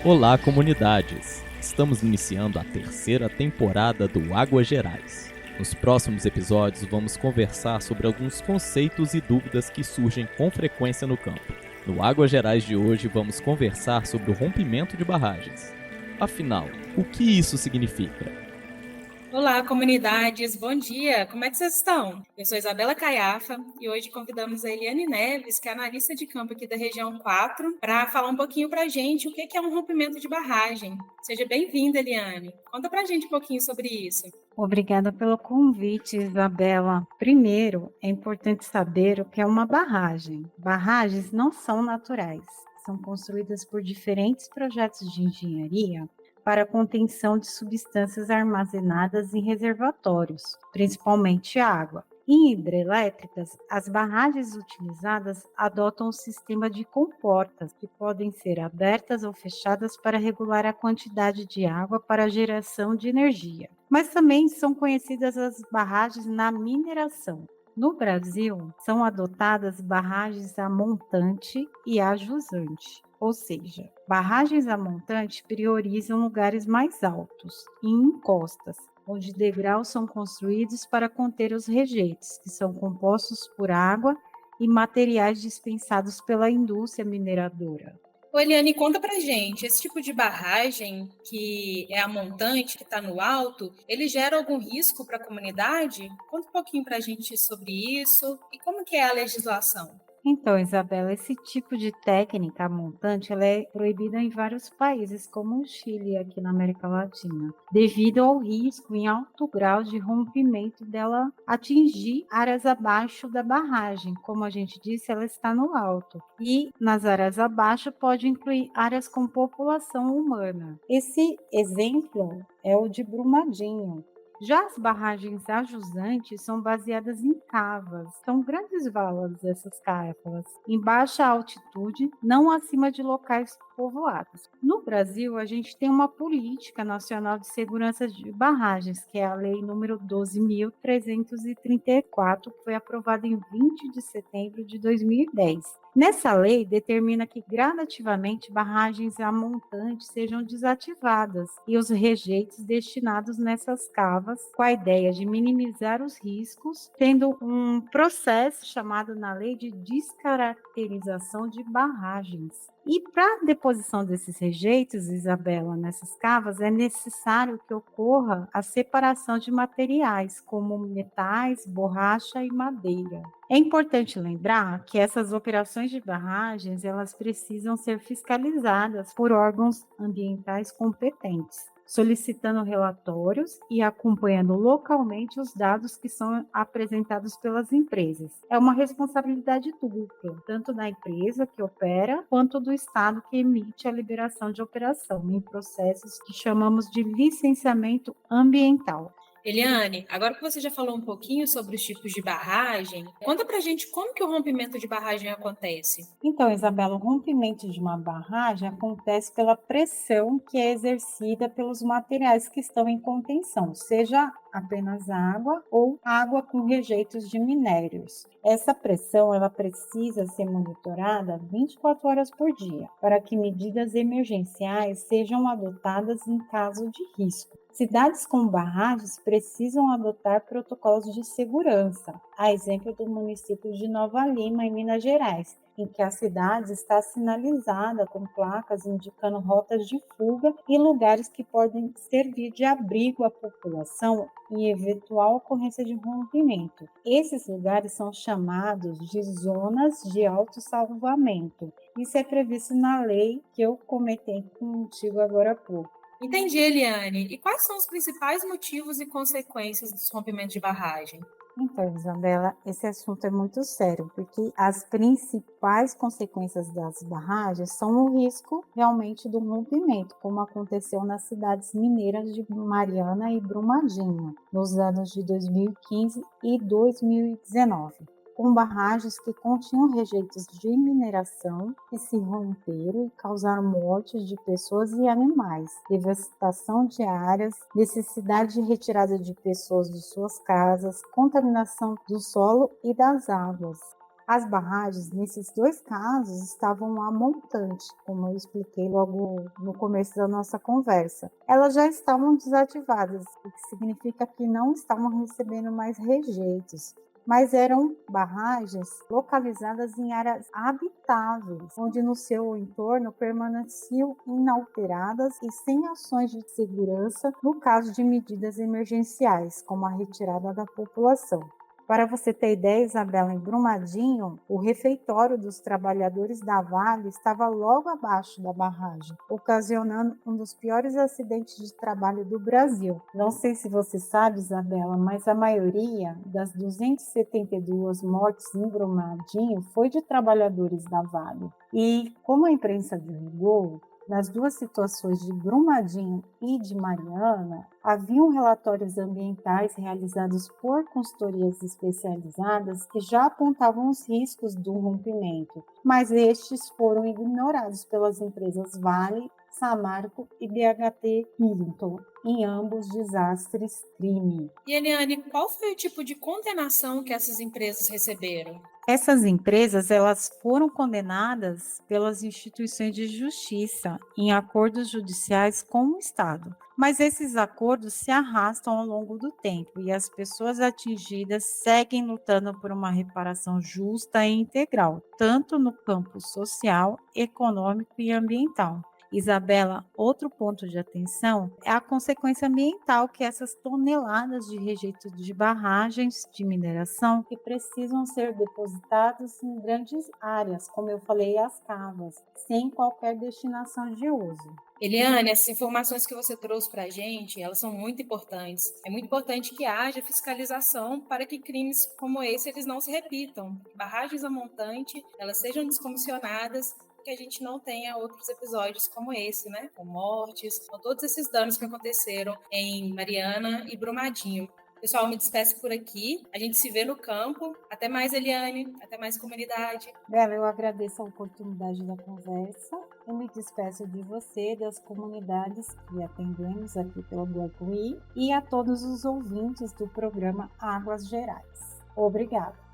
Olá, comunidades! Estamos iniciando a terceira temporada do Águas Gerais. Nos próximos episódios, vamos conversar sobre alguns conceitos e dúvidas que surgem com frequência no campo. No Águas Gerais de hoje, vamos conversar sobre o rompimento de barragens. Afinal, o que isso significa? Olá, comunidades, bom dia! Como é que vocês estão? Eu sou Isabela Caiafa e hoje convidamos a Eliane Neves, que é analista de campo aqui da região 4, para falar um pouquinho para a gente o que é um rompimento de barragem. Seja bem-vinda, Eliane. Conta para a gente um pouquinho sobre isso. Obrigada pelo convite, Isabela. Primeiro, é importante saber o que é uma barragem. Barragens não são naturais, são construídas por diferentes projetos de engenharia para a contenção de substâncias armazenadas em reservatórios, principalmente água. Em hidrelétricas, as barragens utilizadas adotam um sistema de comportas que podem ser abertas ou fechadas para regular a quantidade de água para a geração de energia. Mas também são conhecidas as barragens na mineração. No Brasil, são adotadas barragens a montante e a jusante, ou seja, barragens a montante priorizam lugares mais altos e em encostas, onde degraus são construídos para conter os rejeitos, que são compostos por água e materiais dispensados pela indústria mineradora. Ô, Eliane, conta pra gente, esse tipo de barragem que é a montante, que está no alto, ele gera algum risco para a comunidade? Conta um pouquinho para a gente sobre isso e como que é a legislação. Então, Isabela, esse tipo de técnica montante ela é proibida em vários países, como o Chile, aqui na América Latina, devido ao risco em alto grau de rompimento dela atingir áreas abaixo da barragem. Como a gente disse, ela está no alto. E nas áreas abaixo pode incluir áreas com população humana. Esse exemplo é o de Brumadinho. Já as barragens ajusantes são baseadas em cavas, são grandes valas essas cavas, em baixa altitude, não acima de locais povoados. No Brasil, a gente tem uma política nacional de segurança de barragens, que é a Lei número 12.334, que foi aprovada em 20 de setembro de 2010. Nessa lei, determina que gradativamente barragens a montante sejam desativadas e os rejeitos destinados nessas cavas, com a ideia de minimizar os riscos, tendo um processo chamado na lei de descaracterização de barragens. E para a deposição desses rejeitos, Isabela, nessas cavas, é necessário que ocorra a separação de materiais, como metais, borracha e madeira. É importante lembrar que essas operações de barragens, elas precisam ser fiscalizadas por órgãos ambientais competentes, solicitando relatórios e acompanhando localmente os dados que são apresentados pelas empresas. É uma responsabilidade dupla, tanto da empresa que opera, quanto do Estado que emite a liberação de operação, em processos que chamamos de licenciamento ambiental. Eliane, agora que você já falou um pouquinho sobre os tipos de barragem, conta pra gente como que o rompimento de barragem acontece. Então, Isabela, o rompimento de uma barragem acontece pela pressão que é exercida pelos materiais que estão em contenção, seja apenas água ou água com rejeitos de minérios. Essa pressão ela precisa ser monitorada 24 horas por dia para que medidas emergenciais sejam adotadas em caso de risco. Cidades com barragens precisam adotar protocolos de segurança, a exemplo do município de Nova Lima, em Minas Gerais, em que a cidade está sinalizada com placas indicando rotas de fuga e lugares que podem servir de abrigo à população em eventual ocorrência de rompimento. Esses lugares são chamados de zonas de autossalvamento. Isso é previsto na lei que eu comentei contigo agora há pouco. Entendi, Eliane. E quais são os principais motivos e consequências dos rompimentos de barragem? Então, Isabela, esse assunto é muito sério, porque as principais consequências das barragens são o risco realmente do rompimento, como aconteceu nas cidades mineiras de Mariana e Brumadinho, nos anos de 2015 e 2019. Com barragens que continham rejeitos de mineração que se romperam e causaram mortes de pessoas e animais, devastação de áreas, necessidade de retirada de pessoas de suas casas, contaminação do solo e das águas. As barragens, nesses dois casos, estavam a montante, como eu expliquei logo no começo da nossa conversa. Elas já estavam desativadas, o que significa que não estavam recebendo mais rejeitos, mas eram barragens localizadas em áreas habitáveis, onde no seu entorno permaneciam inalteradas e sem ações de segurança no caso de medidas emergenciais, como a retirada da população. Para você ter ideia, Isabela, em Brumadinho, o refeitório dos trabalhadores da Vale estava logo abaixo da barragem, ocasionando um dos piores acidentes de trabalho do Brasil. Não sei se você sabe, Isabela, mas a maioria das 272 mortes em Brumadinho foi de trabalhadores da Vale. E, como a imprensa divulgou, nas duas situações de Brumadinho e de Mariana, haviam relatórios ambientais realizados por consultorias especializadas que já apontavam os riscos do rompimento, mas estes foram ignorados pelas empresas Vale, Samarco e BHT Millington, em ambos desastres crime. E, Eliane, qual foi o tipo de condenação que essas empresas receberam? Essas empresas elas foram condenadas pelas instituições de justiça em acordos judiciais com o Estado. Mas esses acordos se arrastam ao longo do tempo e as pessoas atingidas seguem lutando por uma reparação justa e integral, tanto no campo social, econômico e ambiental. Isabela, outro ponto de atenção é a consequência ambiental que essas toneladas de rejeitos de barragens de mineração que precisam ser depositados em grandes áreas, como eu falei, as cavas, sem qualquer destinação de uso. Eliane, essas informações que você trouxe para a gente, elas são muito importantes. É muito importante que haja fiscalização para que crimes como esse eles não se repitam. Barragens a montante, elas sejam descomissionadas, que a gente não tenha outros episódios como esse, né? Com mortes, com todos esses danos que aconteceram em Mariana e Brumadinho. Pessoal, me despeço por aqui. A gente se vê no campo. Até mais, Eliane. Até mais, comunidade. Bela, eu agradeço a oportunidade da conversa. Eu me despeço de você, das comunidades que atendemos aqui pelo Guaicuí e a todos os ouvintes do programa Águas Gerais. Obrigada.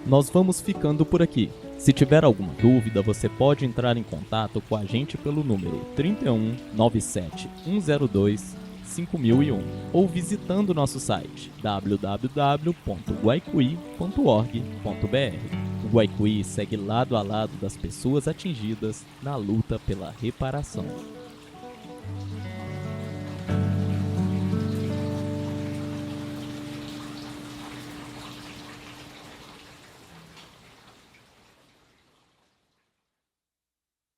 Nós vamos ficando por aqui. Se tiver alguma dúvida, você pode entrar em contato com a gente pelo número 31 97 102 5001 ou visitando nosso site www.guaicuí.org.br. O Guaicuí segue lado a lado das pessoas atingidas na luta pela reparação.